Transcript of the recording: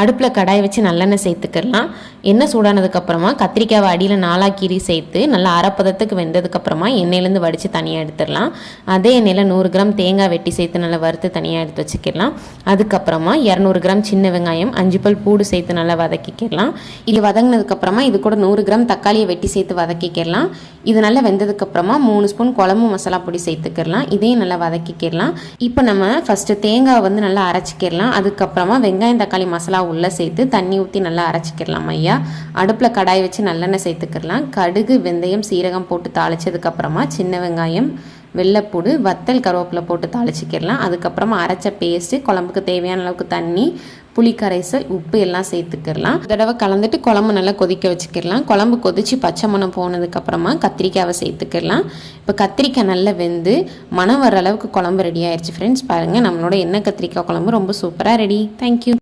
அடுப்பில் கடாய் வச்சு நல்லெண்ணெய் சேர்த்துக்கலாம். எண்ணெய் சூடானதுக்கப்புறமா கத்திரிக்காவை அடியில் 4 கீரி சேர்த்து நல்லா அரைப்பதத்துக்கு வெந்ததுக்கப்புறமா எண்ணெயிலேருந்து வடித்து தனியாக எடுத்துடலாம். அதே எண்ணெயில் 100 கிராம் தேங்காய் வெட்டி சேர்த்து நல்லா வறுத்து தனியாக எடுத்து வச்சுக்கிடலாம். அதுக்கப்புறமா 200 கிராம் சின்ன வெங்காயம் 5 பல் பூடு சேர்த்து நல்லா வதக்கிக்கிடலாம். இது வதங்கினதுக்கப்புறமா இது கூட 100 கிராம் தக்காளியை வெட்டி சேர்த்து வதக்கிக்கிடலாம். இது நல்லா வெந்ததுக்கப்புறமா 3 ஸ்பூன் குழம்பு மசாலா பொடி சேர்த்துக்கிடலாம். இதையும் நல்லா வதக்கிக்கிடலாம். இப்போ நம்ம ஃபஸ்ட்டு தேங்காய் வந்து நல்லா அரைச்சிக்கிடலாம். அதுக்கப்புறமா வெங்காயம் தக்காளி மசாலா உள்ளே சேர்த்து தண்ணி ஊற்றி நல்லா அரைச்சிக்கிடலாம். ஐயா அடுப்பில் கடாய் வச்சு நல்லெண்ணெய் சேர்த்துக்கிடலாம். கடுகு வெந்தயம் சீரகம் போட்டு தாளித்ததுக்கப்புறமா சின்ன வெங்காயம் வெள்ளைப்பூடு வத்தல் கருவேப்பிலை போட்டு தாளிச்சிக்கிடலாம். அதுக்கப்புறமா அரைச்ச பேஸ்ட்டு குழம்புக்கு தேவையான அளவுக்கு தண்ணி புளிக்கரைசல் உப்பு எல்லாம் சேர்த்துக்கிடலாம். தடவை கலந்துட்டு குழம்பு நல்லா கொதிக்க வச்சுக்கிடலாம். குழம்பு கொதித்து பச்சை மணம் போனதுக்கப்புறமா கத்திரிக்காவை சேர்த்துக்கிடலாம். இப்போ கத்திரிக்காய் நல்லா வெந்து மணம் வர அளவுக்கு குழம்பு ரெடி ஆயிடுச்சு ஃப்ரெண்ட்ஸ். பாருங்கள் நம்மளோட எண்ணெய் கத்திரிக்காய் குழம்பு ரொம்ப சூப்பராக ரெடி. தேங்க்யூ.